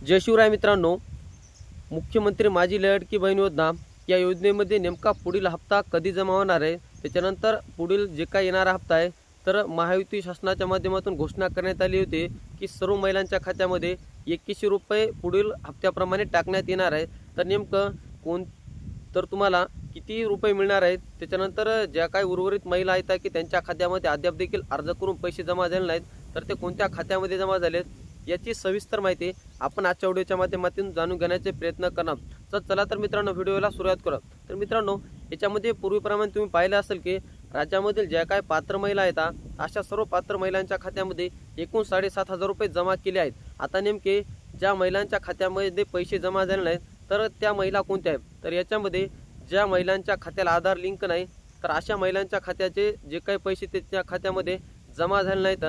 जय शिवराय मित्रांनो, मुख्यमंत्री माझी लाडकी बहीण योजना या योजनेमध्ये नेमका पुढील हप्ता कधी जमा होणार आहे, त्याच्यानंतर पुढील जे काही येणारा हप्ता आहे, तर महायुती शासनाच्या माध्यमातून घोषणा करण्यात आली होती की सर्व महिलांच्या खात्यामध्ये 2100 रुपये पुढील हप्त्याप्रमाणे टाकण्यात येणार आहे। तर नेमकं तर तुम्हाला किती रुपये मिळणार आहेत, त्याच्यानंतर ज्या काही उर्वरित महिला आहेत की त्यांच्या खात्यामध्ये अद्याप देखील अर्ज करून पैसे जमा झाले नाहीत, तर ते कोणत्या खात्यामध्ये जमा झालेत याची सविस्तर माहिती आपण आजच्या व्हिडिओच्या माध्यमातून जाणून घेण्याचे प्रयत्न करणार। तर चला तर मित्रांनो, व्हिडिओला सुरुवात करू। तर मित्रांनो, याच्यामध्ये पूर्वीप्रमाणे तुम्ही पाहिलं असेल की राज्यामधील ज्या काही पात्र महिला आहेत अशा सर्व पात्र महिलांच्या खात्यामध्ये एकूण 7,500 रुपये जमा केले आहेत। आता नेमके ज्या महिलांच्या खात्यामध्ये पैसे जमा झाले नाहीत तर त्या महिला कोणत्या आहेत, तर याच्यामध्ये ज्या महिलांच्या खात्याला आधार लिंक नाही, तर अशा महिलांच्या खात्याचे जे काही पैसे त्याच्या खात्यामध्ये जमा झाले नाहीत,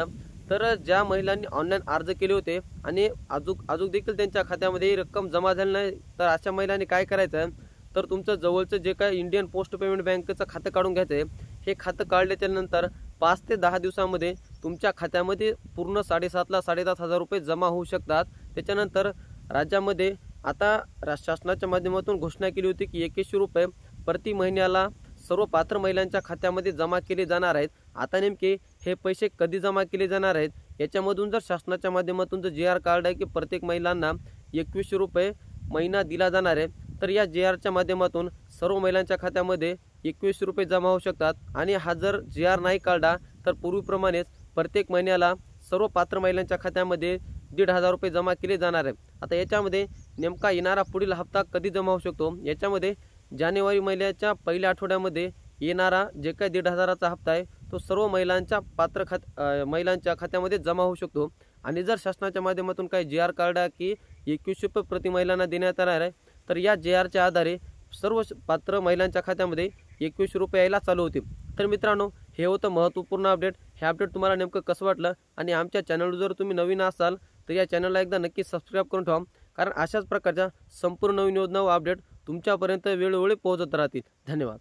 तर ज्या महिलांनी ऑनलाईन अर्ज केले होते आणि अजून देखील त्यांच्या खात्यामध्ये रक्कम जमा झाली नाही, तर अशा महिलांनी काय करायचं, तर तुमचं जवळचं जे काही इंडियन पोस्ट पेमेंट बँकेचं खातं काढून घ्यायचं आहे। हे खातं काढल्याच्या नंतर 5 ते 10 दिवसांमध्ये तुमच्या खात्यामध्ये पूर्ण 7,500 ला 7,500 रुपये जमा होऊ शकतात। त्याच्यानंतर राज्यामध्ये आता शासनाच्या माध्यमातून घोषणा केली होती की 2100 रुपये प्रति महिन्याला सर्व पात्र महिलांच्या खात्यामध्ये जमा केले जाणार आहेत। आता नेमके हे पैसे कधी जमा केले जाणार आहेत, याच्यामधून जर शासनाच्या माध्यमातून जर JR कार्ड आहे की प्रत्येक महिलांना 2100 रुपये महिना दिला जाणार आहे, तर या JRच्या माध्यमातून सर्व महिलांच्या खात्यामध्ये 2100 रुपये जमा होऊ शकतात। आणि हा जर JR नाही काढला तर पूर्वीप्रमाणेच प्रत्येक महिन्याला सर्व पात्र महिलांच्या खात्यामध्ये 1,500 रुपये जमा केले जाणार आहे। आता याच्यामध्ये नेमका येणारा पुढील हप्ता कधी जमा होऊ शकतो, याच्यामध्ये जानेवारी महिन्याच्या पहिल्या आठवड्यामध्ये येणारा जे काही 1,500चा हप्ता आहे तो सर्व महिलांच्या महिलांच्या खात्यामध्ये जमा होऊ शकतो। आणि जर शासनाच्या माध्यमातून काही JR कार्ड की 2100 रुपये प्रति महिलांना देण्यात येणार आहे, तर या JRच्या आधारे सर्व पात्र महिलांच्या खात्यामध्ये 2100 रुपये यायला चालू होतील। तर मित्रांनो, हे होतं महत्त्वपूर्ण अपडेट। हे अपडेट तुम्हाला नेमकं कसं वाटलं, आणि आमच्या चॅनलवर जर तुम्ही नवीन असाल तर या चॅनलला एकदा नक्की सबस्क्राईब करून ठेवा, कारण अशाच प्रकारच्या संपूर्ण नवीन योजना व अपडेट तुमच्यापर्यंत वेळोवेळी पोहोचत राहतील। धन्यवाद।